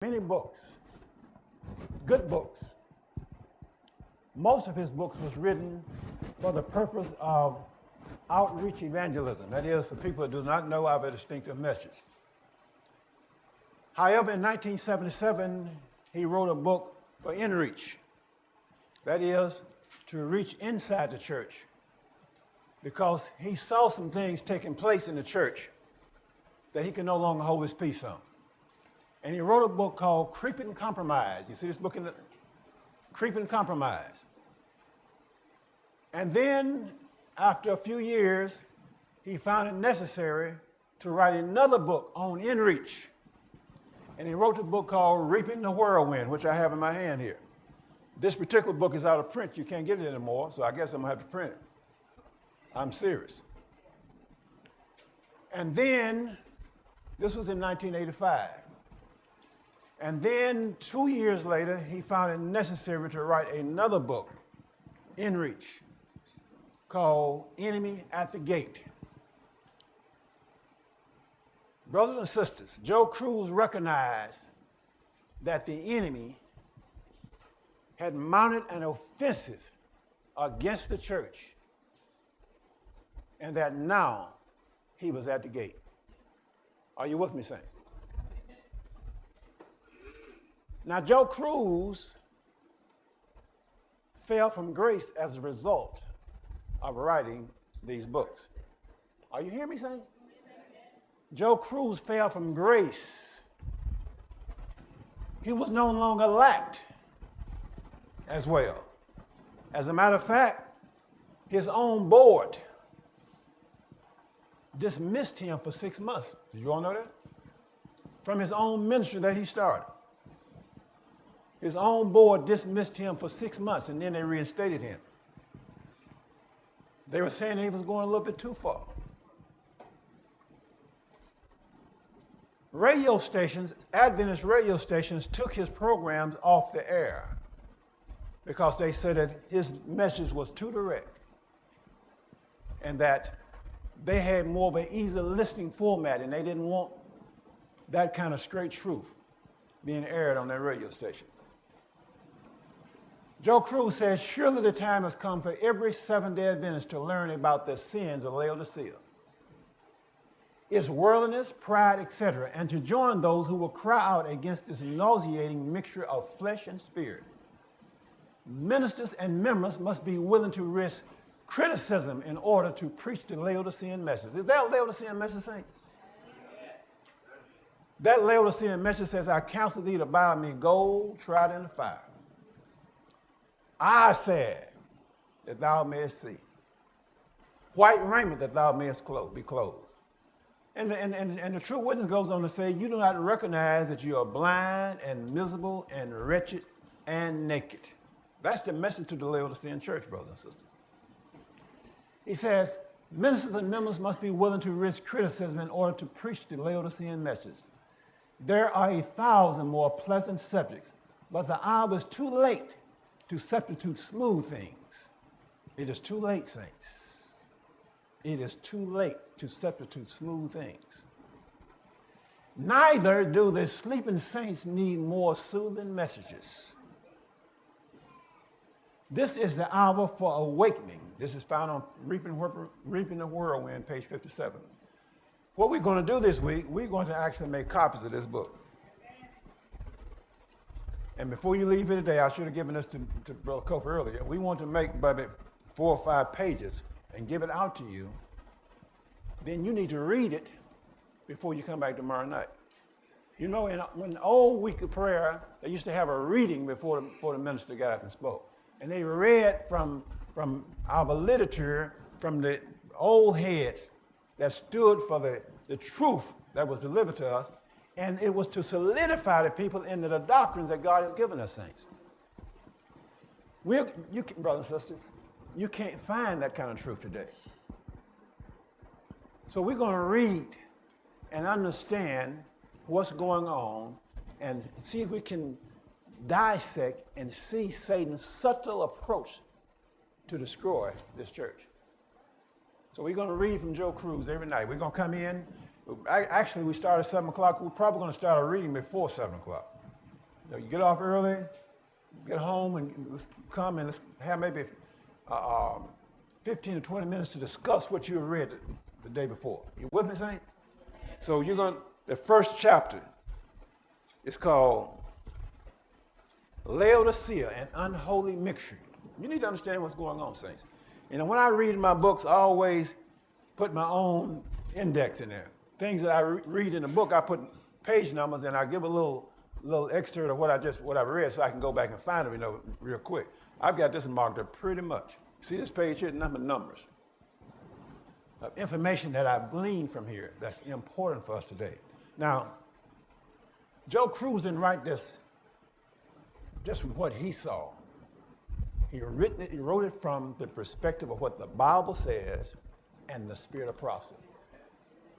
Many books, good books. Most of his books was written for the purpose of outreach evangelism. That is, for people who do not know of a distinctive message. However, in 1977, he wrote a book for inreach. That is, to reach inside the church, because he saw some things taking place in the church that he could no longer hold his peace on. And he wrote a book called Creeping Compromise. You see this book in the Creeping Compromise. And then, after a few years, he found it necessary to write another book on inreach. And he wrote a book called Reaping the Whirlwind, which I have in my hand here. This particular book is out of print. You can't get it anymore, so I guess I'm going to have to print it. I'm serious. And then, this was in 1985. And then 2 years later, he found it necessary to write another book, inreach, called Enemy at the Gate. Brothers and sisters, Joe Cruz recognized that the enemy had mounted an offensive against the church, and that now he was at the gate. Are you with me, saints? Now, Joe Cruz fell from grace as a result of writing these books. Are you hearing me, saying? Joe Cruz fell from grace. He was no longer elect as well. As a matter of fact, his own board dismissed him for 6 months. Did you all know that? From his own ministry that he started. His own board dismissed him for 6 months, and then they reinstated him. They were saying he was going a little bit too far. Radio stations, Adventist radio stations, took his programs off the air because they said that his message was too direct and that they had more of an easy listening format, and they didn't want that kind of straight truth being aired on that radio station. Joe Cruz says, surely the time has come for every Seventh-day Adventist to learn about the sins of Laodicea, its worldliness, pride, etc., and to join those who will cry out against this nauseating mixture of flesh and spirit. Ministers and members must be willing to risk criticism in order to preach the Laodicean message. Is that a Laodicean message, saints? That Laodicean message says, I counsel thee to buy me gold tried in the fire. I said that thou mayest see. White raiment that thou mayest be clothed. And the true witness goes on to say, you do not recognize that you are blind and miserable and wretched and naked. That's the message to the Laodicean church, brothers and sisters. He says, ministers and members must be willing to risk criticism in order to preach the Laodicean message. There are 1,000 more pleasant subjects, but the hour is too late to substitute smooth things. It is too late, saints. It is too late to substitute smooth things. Neither do the sleeping saints need more soothing messages. This is the hour for awakening. This is found on Reaping the Whirlwind, page 57. What we're going to do this week, we're going to actually make copies of this book. And before you leave here today, I should have given this to Brother Kofi earlier. We want to make about 4 or 5 pages and give it out to you. Then you need to read it before you come back tomorrow night. You know, when the old week of prayer, they used to have a reading before the minister got up and spoke. And they read from our literature, from the old heads that stood for the truth that was delivered to us. And it was to solidify the people into the doctrines that God has given us, saints. Brothers and sisters, you can't find that kind of truth today. So we're going to read and understand what's going on and see if we can dissect and see Satan's subtle approach to destroy this church. So we're going to read from Joe Cruz every night. We're going to come in. Actually, we start at 7 o'clock. We're probably going to start our reading before 7 o'clock. You get off early, get home, and let's come and let's have maybe 15 to 20 minutes to discuss what you read the day before. You with me, Saint? So the first chapter is called Laodicea, an unholy mixture. You need to understand what's going on, saints. When I read in my books, I always put my own index in there. Things that I read in the book, I put page numbers and I give a little excerpt of what I read so I can go back and find it, real quick. I've got this marked up pretty much. See this page here, numbers of information that I've gleaned from here that's important for us today. Now, Joe Cruz didn't write this just from what he saw. He wrote it from the perspective of what the Bible says and the spirit of prophecy.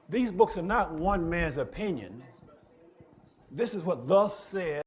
These books are not one man's opinion. This is what thus said